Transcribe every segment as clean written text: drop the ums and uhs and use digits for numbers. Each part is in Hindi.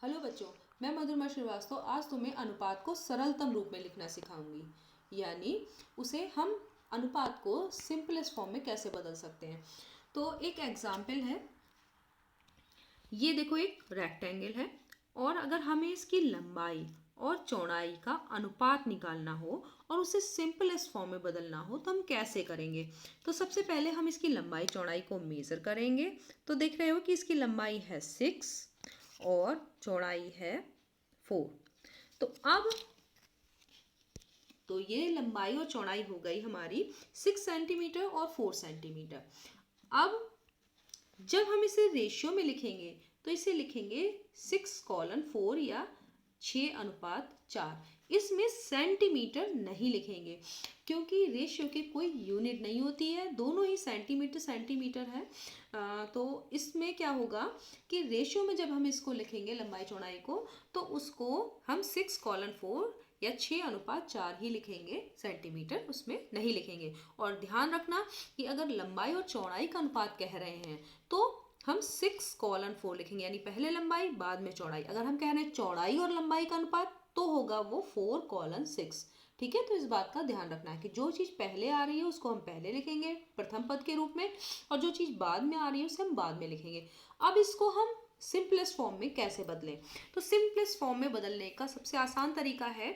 हेलो बच्चों, मैं मधुरमा श्रीवास्तव आज तुम्हें अनुपात को सरलतम रूप में लिखना सिखाऊंगी। यानी उसे हम अनुपात को सिंपलेस्ट फॉर्म में कैसे बदल सकते हैं। तो एक एग्जाम्पल है, ये देखो एक रेक्टेंगल है और अगर हमें इसकी लंबाई और चौड़ाई का अनुपात निकालना हो और उसे सिंपलेस्ट फॉर्म में बदलना हो तो हम कैसे करेंगे। तो सबसे पहले हम इसकी लंबाई चौड़ाई को मेज़र करेंगे। तो देख रहे हो कि इसकी लंबाई है 6 और चौड़ाई है 4। तो ये लंबाई और चौड़ाई हो गई हमारी 6 सेंटीमीटर और 4 सेंटीमीटर। अब जब हम इसे रेशियो में लिखेंगे तो इसे लिखेंगे 6:4 या 6:4। इसमें सेंटीमीटर नहीं लिखेंगे क्योंकि रेशियो की कोई यूनिट नहीं होती है, दोनों ही सेंटीमीटर सेंटीमीटर है। तो इसमें क्या होगा कि रेशियो में जब हम इसको लिखेंगे लंबाई चौड़ाई को तो उसको हम 6:4 या 6:4 ही लिखेंगे, सेंटीमीटर उसमें नहीं लिखेंगे। और ध्यान रखना कि अगर लंबाई और चौड़ाई का अनुपात कह रहे हैं तो हम 6:4 लिखेंगे, यानी पहले लंबाई बाद में चौड़ाई। अगर हम कह रहे हैं चौड़ाई और लंबाई का अनुपात तो होगा वो 4:6। ठीक है, तो इस बात का ध्यान रखना है कि जो चीज़ पहले आ रही है उसको हम पहले लिखेंगे प्रथम पद के रूप में, और जो चीज़ बाद में आ रही है उसे हम बाद में लिखेंगे। अब इसको हम सिंपलेस्ट फॉर्म में कैसे बदलें। तो सिंपलेस्ट फॉर्म में बदलने का सबसे आसान तरीका है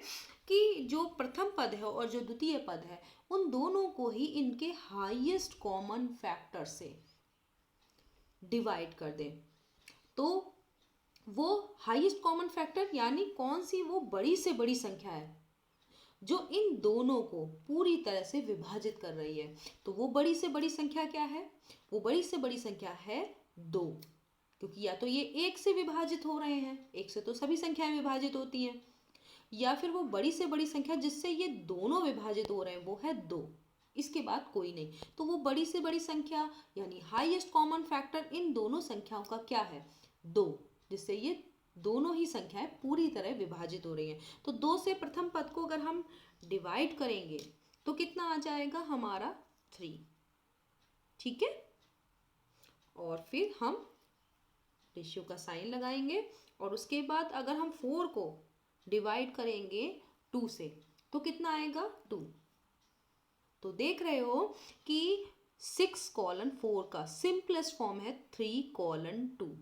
कि जो प्रथम पद है और जो द्वितीय पद है उन दोनों को ही इनके हाईएस्ट कॉमन फैक्टर से डिवाइड कर दें। तो वो हाईएस्ट कॉमन फैक्टर यानी कौन सी वो बड़ी से बड़ी संख्या है जो इन दोनों को पूरी तरह से विभाजित कर रही है। तो वो बड़ी से बड़ी संख्या क्या है? वो बड़ी से बड़ी संख्या है 2, क्योंकि या तो ये 1 से विभाजित हो रहे हैं, 1 से तो सभी संख्याएं विभाजित होती हैं, या फिर वो बड़ी से बड़ी संख्या जिससे ये दोनों विभाजित हो रहे हैं वो है 2, इसके बाद कोई नहीं। तो वो बड़ी से बड़ी संख्या यानी हाईएस्ट कॉमन फैक्टर इन दोनों संख्याओं का क्या है? 2, जिससे ये दोनों ही संख्याएं पूरी तरह विभाजित हो रही हैं। तो 2 से प्रथम पद को अगर हम डिवाइड करेंगे तो कितना आ जाएगा हमारा? 3। ठीक है, और फिर हम रेशियो का साइन लगाएंगे और उसके बाद अगर हम 4 को डिवाइड करेंगे 2 से तो कितना आएगा? 2। तो देख रहे हो कि 6:4 का सिंपलेस्ट फॉर्म है 3:2।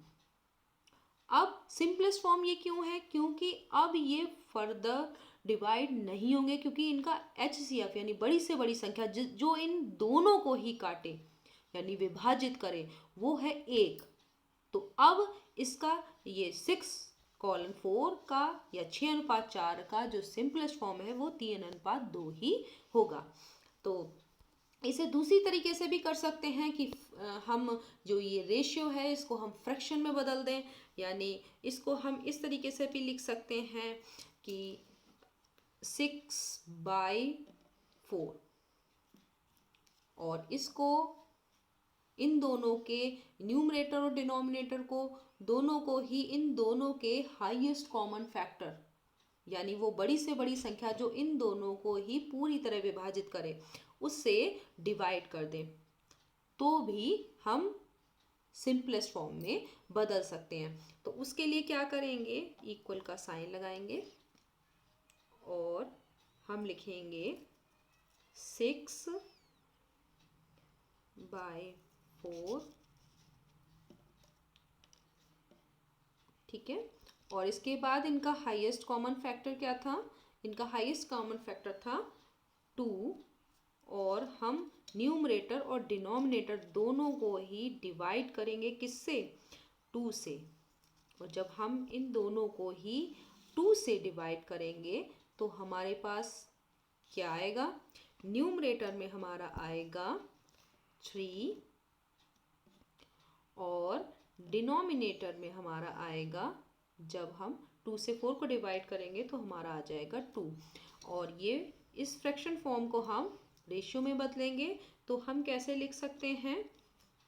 अब सिंपलेस्ट फॉर्म ये क्यों है? क्योंकि अब ये फर्दर डिवाइड नहीं होंगे, क्योंकि इनका HCF यानी बड़ी से बड़ी संख्या जो इन दोनों को ही काटे यानी विभाजित करे वो है 1। तो अब इसका ये 6:4 का या 6:4 का जो सिंपलेस्ट फॉर्म है वो 3:2 ही होगा। तो इसे दूसरी तरीके से भी कर सकते हैं कि हम जो ये रेशियो है इसको हम फ्रैक्शन में बदल दें, यानी इसको हम इस तरीके से भी लिख सकते हैं कि 6/4, और इसको इन दोनों के न्यूमरेटर और डिनोमिनेटर को दोनों को ही इन दोनों के हाईएस्ट कॉमन फैक्टर यानी वो बड़ी से बड़ी संख्या जो इन दोनों को ही पूरी तरह विभाजित करे उससे डिवाइड कर दें, तो भी हम सिंपलेस्ट फॉर्म में बदल सकते हैं। तो उसके लिए क्या करेंगे? इक्वल का साइन लगाएंगे और हम लिखेंगे 6/4। ठीक है, और इसके बाद इनका हाईएस्ट कॉमन फैक्टर क्या था? इनका हाईएस्ट कॉमन फैक्टर था 2, और हम न्यूमरेटर और डिनोमिनेटर दोनों को ही डिवाइड करेंगे किससे? 2 से। और जब हम इन दोनों को ही 2 से डिवाइड करेंगे तो हमारे पास क्या आएगा? न्यूमरेटर में हमारा आएगा 3 और डिनोमिनेटर में हमारा आएगा, जब हम 2 से 4 को डिवाइड करेंगे तो हमारा आ जाएगा 2। और ये इस फ्रैक्शन फॉर्म को हम रेशियो में बदलेंगे तो हम कैसे लिख सकते हैं?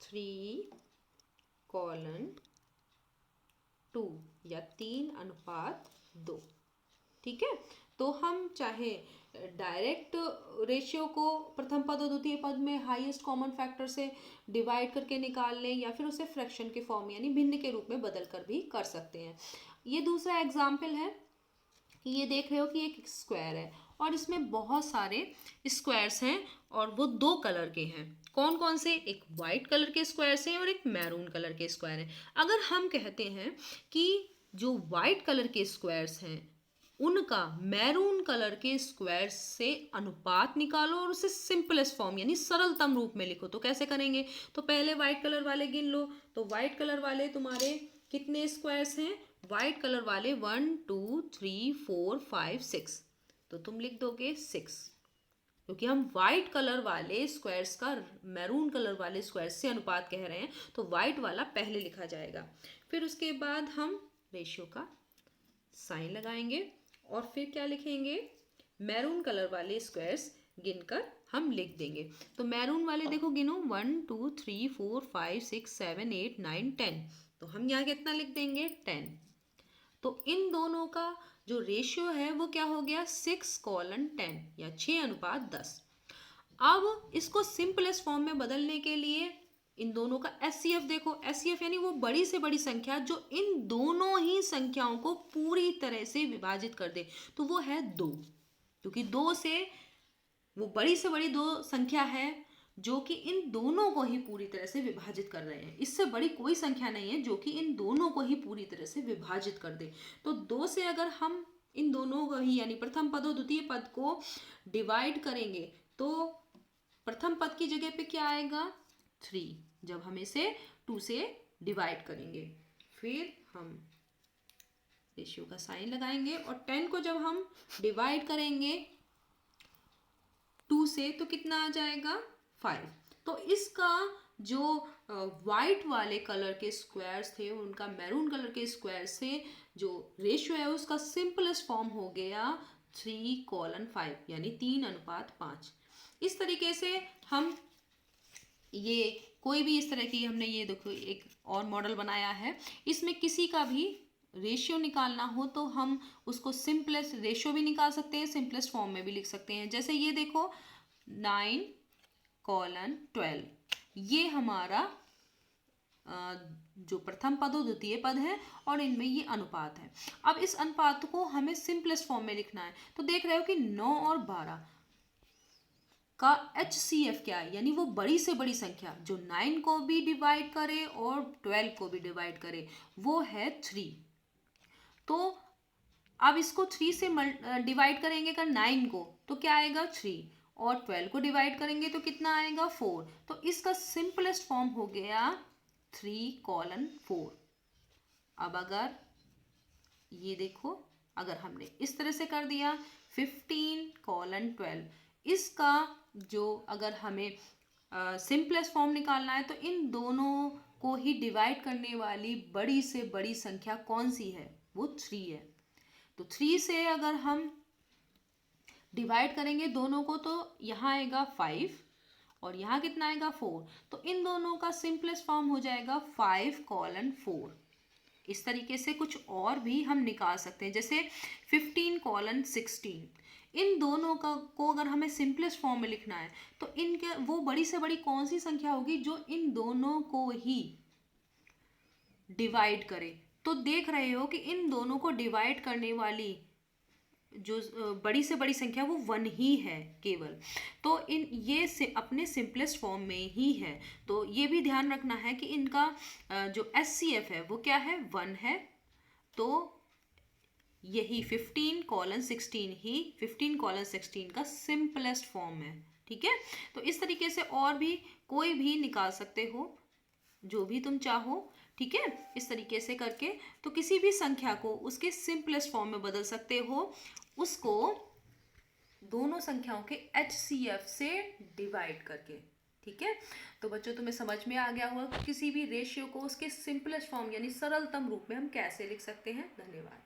3:2 या 3:2। ठीक है, तो हम चाहे डायरेक्ट रेशियो को प्रथम पद और द्वितीय पद में हाईएस्ट कॉमन फैक्टर से डिवाइड करके निकाल लें, या फिर उसे फ्रैक्शन के फॉर्म यानी भिन्न के रूप में बदल कर भी कर सकते हैं। ये दूसरा एग्जाम्पल है। ये देख रहे हो कि एक स्क्वायर है और इसमें बहुत सारे स्क्वायर्स हैं और वो दो कलर के हैं। कौन कौन से? एक वाइट कलर के स्क्वायर्स हैं और एक मैरून कलर के स्क्वायर हैं। अगर हम कहते हैं कि जो वाइट कलर के स्क्वायर्स हैं उनका मैरून कलर के स्क्वायर से अनुपात निकालो और उसे सिंपलेस्ट फॉर्म यानी सरलतम रूप में लिखो, तो कैसे करेंगे? तो पहले वाइट कलर वाले गिन लो। तो वाइट कलर वाले तुम्हारे कितने स्क्वायर्स हैं? वाइट कलर वाले 1 2 3 4 5 6, तो तुम लिख दोगे 6, क्योंकि हम वाइट कलर वाले स्क्वायर्स का मैरून कलर वाले स्क्वायर्स से अनुपात कह रहे हैं, तो वाइट वाला पहले लिखा जाएगा। फिर उसके बाद हम रेशियो का साइन लगाएंगे और फिर क्या लिखेंगे? मैरून कलर वाले स्क्वायर्स गिनकर हम लिख देंगे। तो मैरून वाले देखो गिनो 1 2 3 4 5 6 7 8 9 10, तो हम यहाँ कितना लिख देंगे? 10। तो इन दोनों का जो रेशियो है वो क्या हो गया? 6:10 या 6:10। अब इसको सिंपलेस्ट फॉर्म में बदलने के लिए इन दोनों का एचसीएफ देखो। एचसीएफ यानी वो बड़ी से बड़ी संख्या जो इन दोनों ही संख्याओं को पूरी तरह से विभाजित कर दे, तो वो है 2, क्योंकि 2 से वो बड़ी से बड़ी दो संख्या है जो कि इन दोनों को ही पूरी तरह से विभाजित कर रहे हैं। इससे बड़ी कोई संख्या नहीं है जो कि इन दोनों को ही पूरी तरह से विभाजित कर दे। तो 2 से अगर हम इन दोनों को ही यानी प्रथम पद और द्वितीय पद को डिवाइड करेंगे तो प्रथम पद की जगह पे क्या आएगा? 3, जब हम इसे 2 से डिवाइड करेंगे। फिर हम रेशियो का साइन लगाएंगे और 10 को जब हम डिवाइड करेंगे 2 से तो कितना आ जाएगा? 5। तो इसका जो वाइट वाले कलर के स्क्वायर्स थे उनका मैरून कलर के स्क्वायर से जो रेशियो है उसका सिंपलेस्ट फॉर्म हो गया 3:5 यानी 3:5। इस तरीके से हम ये कोई भी इस तरह की हमने ये देखो एक और मॉडल बनाया है। इसमें किसी का भी रेशियो निकालना हो तो हम उसको सिंपलेस्ट रेशियो भी निकाल सकते हैं, सिंपलेस्ट फॉर्म में भी लिख सकते हैं। जैसे ये देखो 9:12, ये हमारा जो प्रथम पद और द्वितीय पद है और इनमें ये अनुपात है। अब इस अनुपात को हमें सिंपलेस्ट फॉर्म में लिखना है। तो देख रहे हो कि 9 और 12 का HCF क्या है, यानी वो बड़ी से बड़ी संख्या जो 9 को भी डिवाइड करे और 12 को भी डिवाइड करे, वो है 3। तो अब इसको 3 से डिवाइड करेंगे कर 9 को तो क्या आएगा? 3, और 12 को डिवाइड करेंगे तो कितना आएगा? 4। तो इसका सिंपलेस्ट फॉर्म हो गया 3:4। अब अगर ये देखो, अगर हमने इस तरह से कर दिया 15:12, इसका जो अगर हमें सिंपलेस्ट फॉर्म निकालना है तो इन दोनों को ही डिवाइड करने वाली बड़ी से बड़ी संख्या कौन सी है? वो 3 है। तो 3 से अगर हम डिवाइड करेंगे दोनों को तो यहाँ आएगा 5 और यहाँ कितना आएगा? 4। तो इन दोनों का सिंपलेस्ट फॉर्म हो जाएगा 5:4। इस तरीके से कुछ और भी हम निकाल सकते हैं, जैसे 15:16। इन दोनों का को अगर हमें सिंपलेस्ट फॉर्म में लिखना है तो इनके वो बड़ी से बड़ी कौन सी संख्या होगी जो इन दोनों को ही डिवाइड करे। तो देख रहे हो कि इन दोनों को डिवाइड करने वाली जो बड़ी से बड़ी संख्या वो 1 ही है केवल। तो इन ये से अपने सिंपलेस्ट फॉर्म में ही है। तो ये भी ध्यान रखना है कि इनका जो HCF है वो क्या है? 1 है। तो यही 15:16 ही 15:16 का सिंपलेस्ट फॉर्म है। ठीक है, तो इस तरीके से और भी कोई भी निकाल सकते हो जो भी तुम चाहो। ठीक है, इस तरीके से करके तो किसी भी संख्या को उसके सिंपलेस्ट फॉर्म में बदल सकते हो, उसको दोनों संख्याओं के HCF से डिवाइड करके। ठीक है, तो बच्चों तुम्हें समझ में आ गया होगा कि किसी भी रेशियो को उसके सिंपलेस्ट फॉर्म यानी सरलतम रूप में हम कैसे लिख सकते हैं। धन्यवाद।